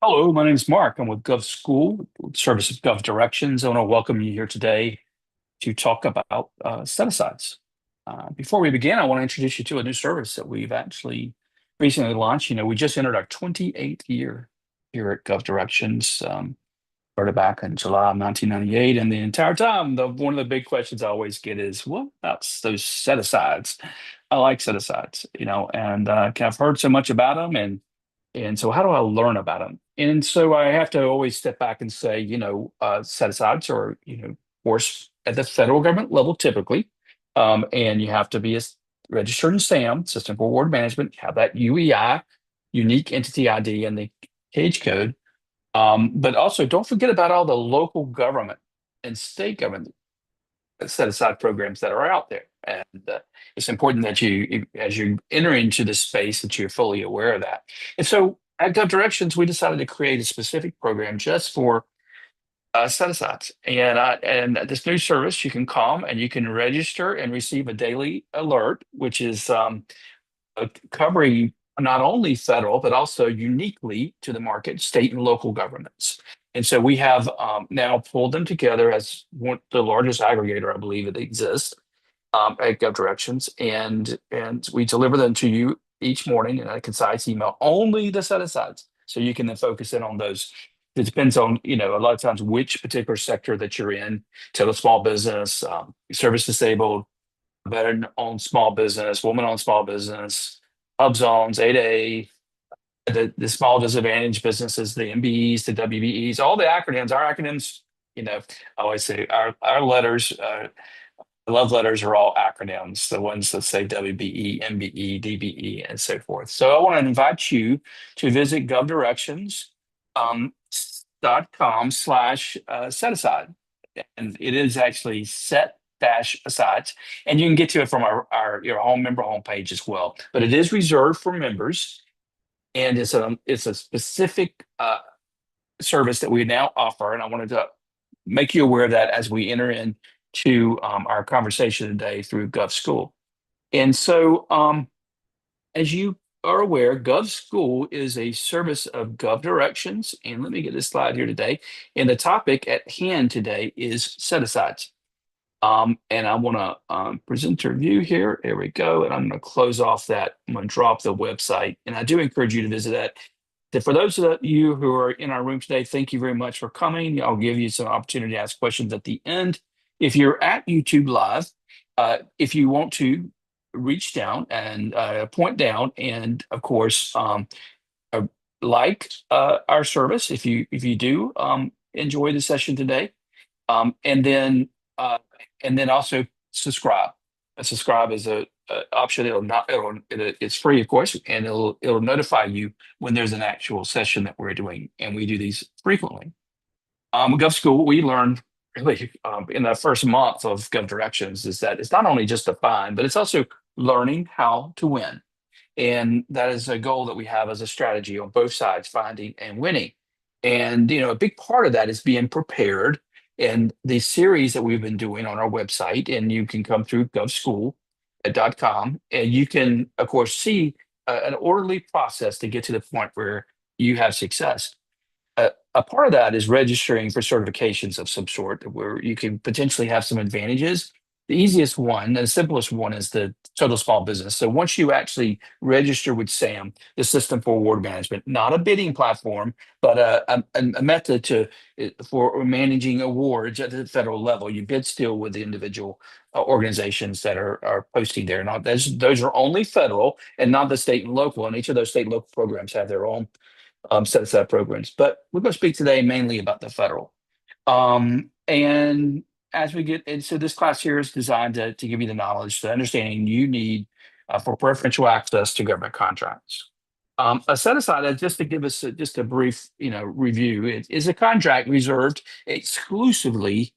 Hello, my name is Mark. I'm with GovSchool, Service of Gov Directions. I want to welcome you here today to talk about set-asides. Before we begin, I want to introduce you to a new service that we've actually recently launched. We just entered our 28th year here at Gov Directions. Started back in July of 1998, and the entire time, one of the big questions I always get is, "What about those set-asides?" I like set-asides, and I've heard so much about them, and so how do I learn about them? And so I have to always step back and say, set asides are, of course, at the federal government level typically. And you have to be registered in SAM, System for Award Management, have that UEI, unique entity ID, and the cage code. But also don't forget about all the local government and state government set aside programs that are out there. And it's important that as you enter into this space, that you're fully aware of that. And so at Gov Directions, we decided to create a specific program just for set asides. And this new service, you can come and you can register and receive a daily alert, which is covering not only federal, but also uniquely to the market, state and local governments. And so we have now pulled them together as the largest aggregator, I believe, that exists at GovDirections, and we deliver them to you each morning in a concise email, only the set asides, so you can then focus in on those. It depends on, a lot of times which particular sector that you're in, to the small business, service disabled, veteran-owned small business, woman-owned small business, hub zones, 8A, the small disadvantaged businesses, the MBEs, the WBEs, all the acronyms. Our acronyms, I always say our letters, love letters are all acronyms, the ones that say WBE, MBE, DBE, and so forth. So I want to invite you to visit govdirections.com/set aside. And it is actually set dash asides. And you can get to it from your home member homepage as well. But it is reserved for members. And it's a specific service that we now offer. And I wanted to make you aware of that as we enter into our conversation today through GovSchool. And so, as you are aware, GovSchool is a service of GovDirections. And let me get this slide here today. And the topic at hand today is set-asides. And I want to present a review here. There we go. And I'm going to close off that. I'm going to drop the website. And I do encourage you to visit that. For those of you who are in our room today, thank you very much for coming. I'll give you some opportunity to ask questions at the end. If you're at YouTube Live, if you want to reach down and point down, and of course, like our service, if you do enjoy the session today, and then also subscribe. Subscribe is a option. It's free, of course, and it'll notify you when there's an actual session that we're doing, and we do these frequently. GovSchool, we learned really in the first month of GovDirections is that it's not only just to find, but it's also learning how to win. And that is a goal that we have as a strategy on both sides, finding and winning. And a big part of that is being prepared. And the series that we've been doing on our website, and you can come through govschool.com, and you can, of course, see an orderly process to get to the point where you have success. A part of that is registering for certifications of some sort, where you can potentially have some advantages. The easiest one, the simplest one, is the total small business. So once you actually register with SAM, the System for Award Management, not a bidding platform, but a method for managing awards at the federal level. You bid still with the individual organizations that are posting there. Now, those are only federal and not the state and local. And each of those state and local programs have their own set aside programs. But we're going to speak today mainly about the federal. And as we get into this class here is designed to give you the knowledge, the understanding you need for preferential access to government contracts. A set aside, just to give us just a brief, review, it is a contract reserved exclusively.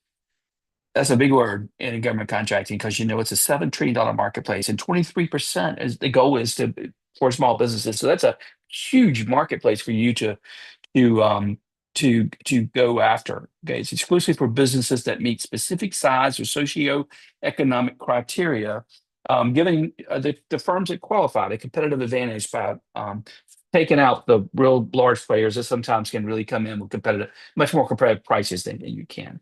That's a big word in government contracting because it's a $7 trillion marketplace, and 23% is the goal is for small businesses. So that's a huge marketplace for you to go after. Okay, it's exclusive for businesses that meet specific size or socioeconomic criteria Giving the firms that qualify a competitive advantage by taking out the real large players that sometimes can really come in with much more competitive prices than you can.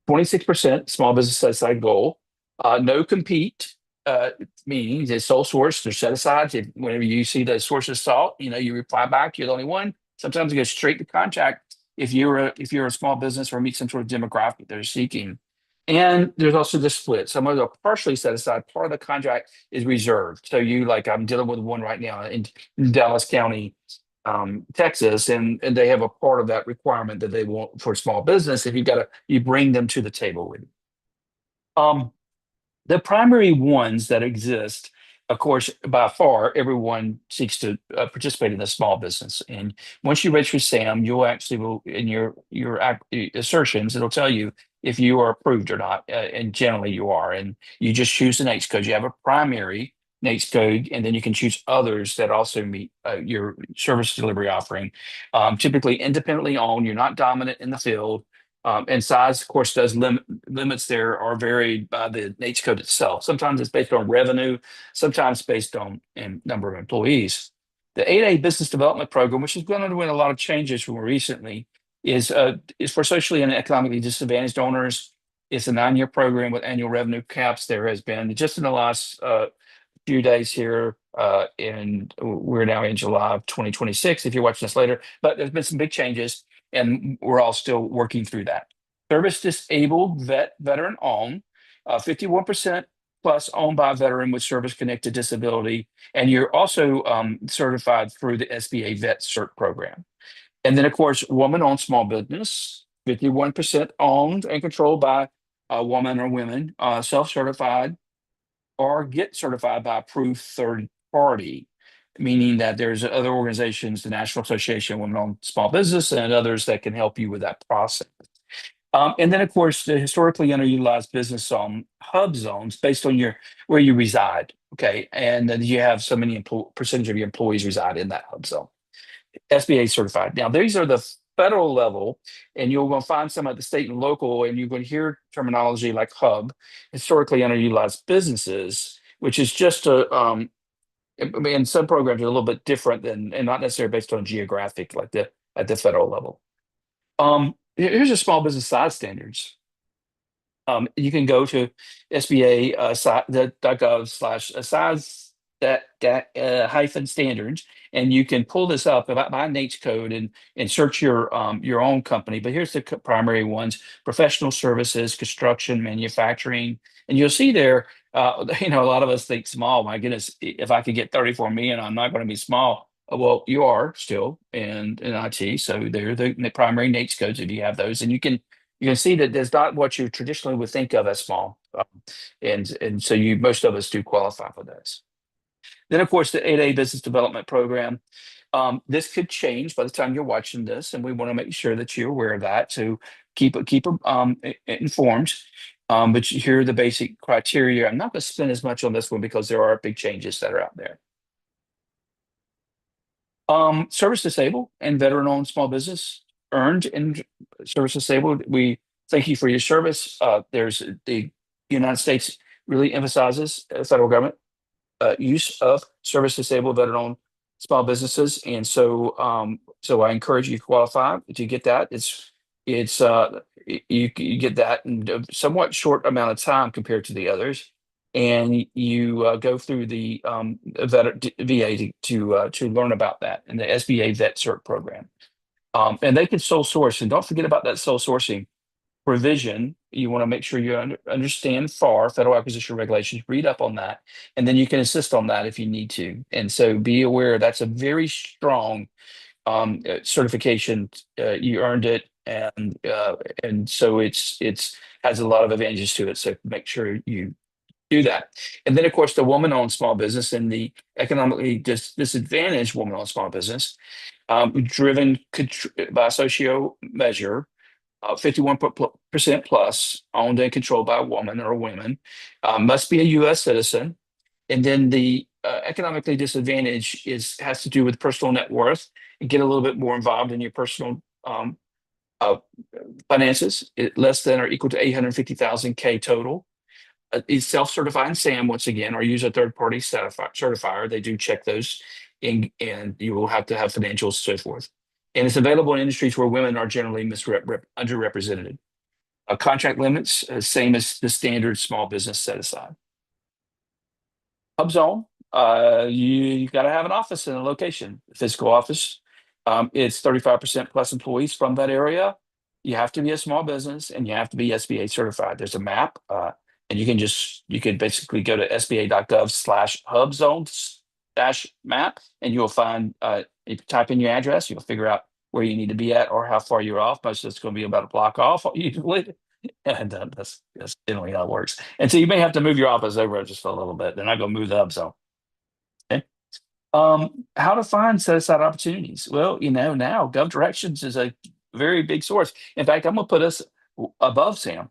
26% small business set aside goal. No compete, meaning it's sole source. They're set aside. Whenever you see the source of salt, you reply back. You're the only one. Sometimes it goes straight to contract if you're a small business or meet some sort of demographic they're seeking. And there's also the split. Some of them are partially set aside. Part of the contract is reserved. So I'm dealing with one right now in Dallas County, Texas, and they have a part of that requirement that they want for small business. If you bring them to the table with you. The primary ones that exist, of course, by far, everyone seeks to participate in the small business. And once you register SAM, you'll actually will in your assertions, it'll tell you if you are approved or not. And generally, you are. And you just choose the NAICS code. You have a primary NAICS code, and then you can choose others that also meet your service delivery offering. Typically, independently owned. You're not dominant in the field. And size, of course, limits there are varied by the NAICS code itself. Sometimes it's based on revenue, sometimes based on number of employees. The 8A Business Development Program, which has gone underwent a lot of changes more recently, is for socially and economically disadvantaged owners. It's a 9-year program with annual revenue caps. There has been just in the last few days here, and we're now in July of 2026. If you're watching this later, but there's been some big changes and we're all still working through that. Service disabled veteran owned, 51% plus owned by a veteran with service connected disability. And you're also certified through the SBA Vet Cert program. And then, of course, woman owned small business, 51% owned and controlled by a woman or women, self-certified or get certified by approved third party, meaning that there's other organizations, the National Association of Women-Owned Small Business, and others that can help you with that process. And then, of course, the historically underutilized business hub zones based on where you reside. Okay, and then you have so many percentage of your employees reside in that hub zone. SBA certified. Now, these are the federal level, and you're going to find some at the state and local, and you're going to hear terminology like hub, historically underutilized businesses, which is just in some programs are a little bit different than, and not necessarily based on geographic like at the federal level. Here's your small business size standards. You can go to SBA.gov/size hyphen standards, and you can pull this up by NAICS code and search your own company. But here's the primary ones: professional services, construction, manufacturing, and you'll see there. A lot of us think small. My goodness, if I could get 34 million, I'm not going to be small. Well, you are still in IT, so they're the primary NAICS codes if you have those, and you can see that there's not what you traditionally would think of as small, and so most of us do qualify for those. Then, of course, the 8A Business Development Program. This could change by the time you're watching this, and we want to make sure that you're aware of that to keep informed. But here are the basic criteria. I'm not going to spend as much on this one because there are big changes that are out there. Service disabled and veteran-owned small business earned in service disabled. We thank you for your service. There's the United States really emphasizes federal government use of service disabled veteran-owned small businesses, and so I encourage you to qualify to get that. You get that in a somewhat short amount of time compared to the others, and you go through the VA to learn about that in the SBA Vet Cert program, and they can sole source. And don't forget about that sole sourcing provision. You want to make sure you understand FAR, Federal Acquisition Regulations, read up on that, and then you can assist on that if you need to. And so be aware that's a very strong certification. You earned it, and so it's has a lot of advantages to it. So make sure you do that. And then, of course, the woman-owned small business and the economically disadvantaged woman-owned small business, driven by socio measure. 51% plus owned and controlled by a woman or women, must be a U.S. citizen. And then the economically disadvantaged has to do with personal net worth and get a little bit more involved in your personal finances, less than or equal to 850,000 K total. is self-certifying SAM once again, or use a third-party certifier. They do check those, and you will have to have financials, so forth. And it's available in industries where women are generally underrepresented. Contract limits, same as the standard small business set aside. Hub zone, you got to have an office and a location, physical office. It's 35% plus employees from that area. You have to be a small business and you have to be SBA certified. There's a map, and you can basically go to sba.gov/hub zones dash map, and you'll find, if you type in your address, you'll figure out where you need to be at or how far you're off. Most of it's going to be about a block off usually. And that's generally how it works. And so you may have to move your office over just a little bit. They're not going to move the hub zone. Okay. How to find set aside opportunities? Well, now GovDirections is a very big source. In fact, I'm going to put us above Sam.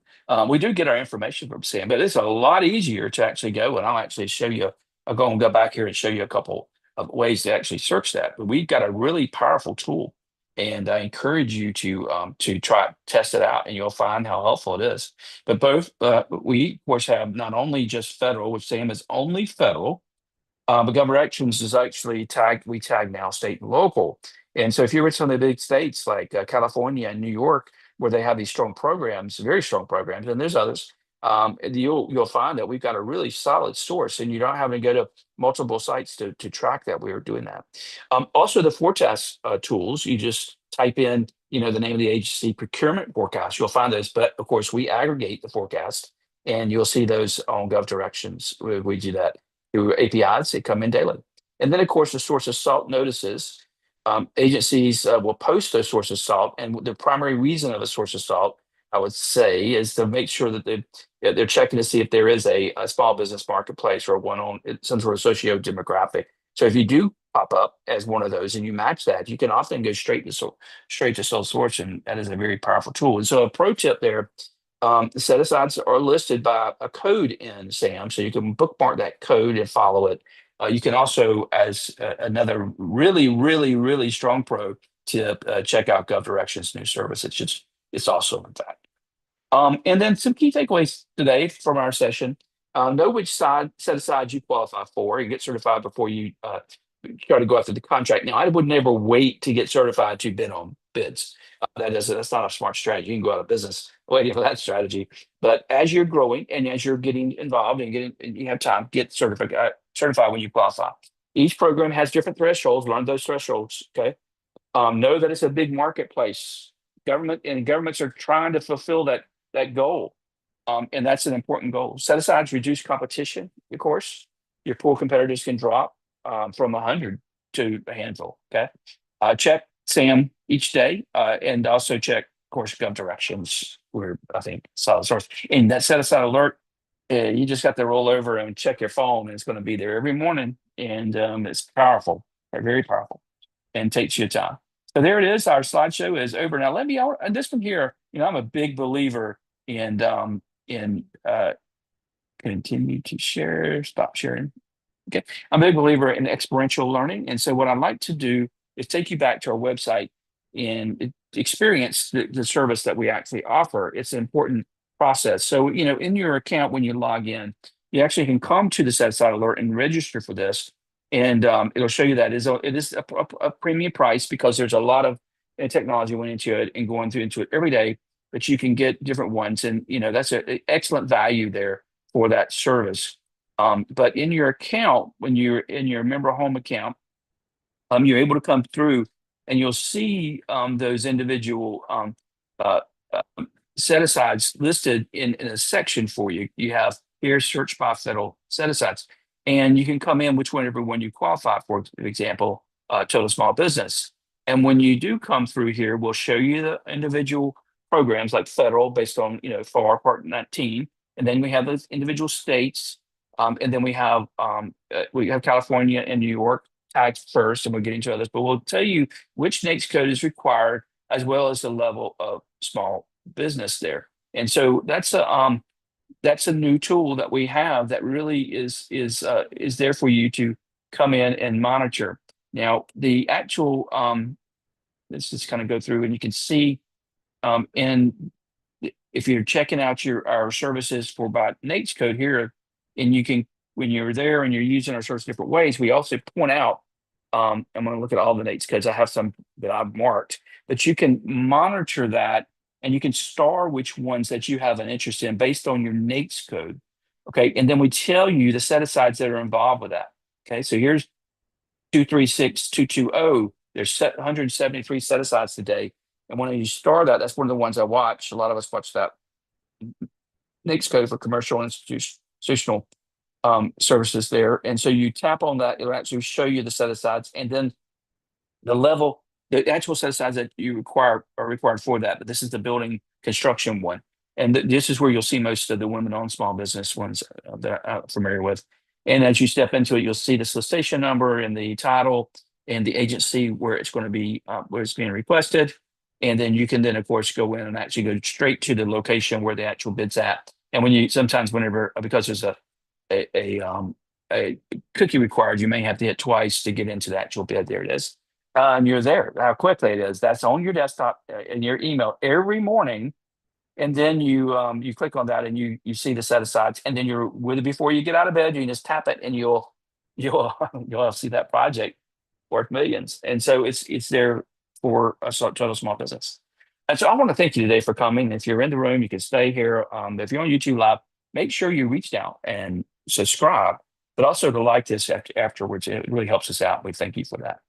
We do get our information from Sam, but it's a lot easier to actually go. And I'll actually show you. I'll go back here and show you a couple of ways to actually search that. But we've got a really powerful tool, and I encourage you to try test it out, and you'll find how helpful it is. But we of course have not only just federal, which Sam is only federal. But GovDirections is actually we tag now state and local. And so if you're in some of the big states like California and New York, where they have these strong programs, very strong programs, and there's others, you'll find that we've got a really solid source, and you're not having to go to multiple sites to track that. We are doing that. Also, the forecast tools, you just type in, the name of the agency, procurement forecast. You'll find those, but of course, we aggregate the forecast, and you'll see those on GovDirections. We do that through APIs. They come in daily. And then, of course, the source of salt notices. Agencies will post those sources of salt. And the primary reason of a source of salt, I would say, is to make sure that they're checking to see if there is a small business marketplace or one on some sort of socio-demographic. So if you do pop up as one of those and you match that, you can often go straight to sole source, and that is a very powerful tool. And so a pro tip there, the set asides are listed by a code in SAM, so you can bookmark that code and follow it. You can also, as another really, really, really strong pro tip, check out GovDirections' new service. It's awesome, in fact. And then some key takeaways today from our session. Know which set aside you qualify for and get certified before you try to go after the contract. Now, I would never wait to get certified to bid on bids. That's not a smart strategy. You can go out of business waiting for that strategy. But as you're growing and as you're getting involved and you have time, get certified when you qualify. Each program has different thresholds. Learn those thresholds. Okay. Know that it's a big marketplace. Governments are trying to fulfill that goal. And that's an important goal. Set asides reduce competition, of course. Your pool competitors can drop from 100 to a handful. Okay. Check SAM each day, and also check, of course, GovDirections. We're, I think, solid source. And that set aside alert, you just got to roll over and check your phone, and it's going to be there every morning. And it's powerful, very powerful, and takes your time. So there it is. Our slideshow is over. Now, and this one here, I'm a big believer in continue to share, stop sharing. Okay. I'm a big believer in experiential learning. And so what I'd like to do is take you back to our website and experience the service that we actually offer. It's an important process. So, in your account, when you log in, you actually can come to the set aside alert and register for this. And it'll show you that it is a premium price because there's a lot of technology went into it and going into it every day, but you can get different ones. And, that's an excellent value there for that service. But in your account, when you're in your member home account, you're able to come through and you'll see those individual set asides listed in a section for you. You have here search by federal set asides, and you can come in whichever one you qualify for example, total small business. And when you do come through here, we'll show you the individual programs like federal based on, FAR Part 19. And then we have those individual states. And then we have California and New York tagged first, and we'll get into others, but we'll tell you which NAICS code is required as well as the level of small business there. And so that's a new tool that we have that really is there for you to come in and monitor. Now, the actual let's just kind of go through and you can see in if you're checking out our services for by Nate's code here, and you can, when you're there and you're using our service different ways, we also point out, I'm going to look at all the Nate's codes. I have some that I've marked, but you can monitor that and you can star which ones that you have an interest in based on your Nate's code. Okay. And then we tell you the set asides that are involved with that. Okay. So here's 236220. There's 173 set asides today. And when you star that, that's one of the ones I watch. A lot of us watch that Nate's code for commercial and institutional services there. And so you tap on that, it'll actually show you the set asides and then the level, the actual set asides that you require are required for that. But this is the building construction one. And this is where you'll see most of the women-owned small business ones that I'm familiar with. And as you step into it, you'll see the solicitation number and the title and the agency where it's going to be, where it's being requested. And then you can then, of course, go in and actually go straight to the location where the actual bid's at. And when you sometimes, whenever, because there's a cookie required, you may have to hit twice to get into the actual bid. There it is. And you're there. How quickly it is. That's on your desktop in your email every morning. And then you click on that and you see the set asides. And then you're with it before you get out of bed. You can just tap it and you'll you'll see that project worth millions. And so it's there for a total small business. And so I want to thank you today for coming. If you're in the room, you can stay here. If you're on YouTube Live, make sure you reach out and subscribe, but also to like this afterwards. It really helps us out. We thank you for that.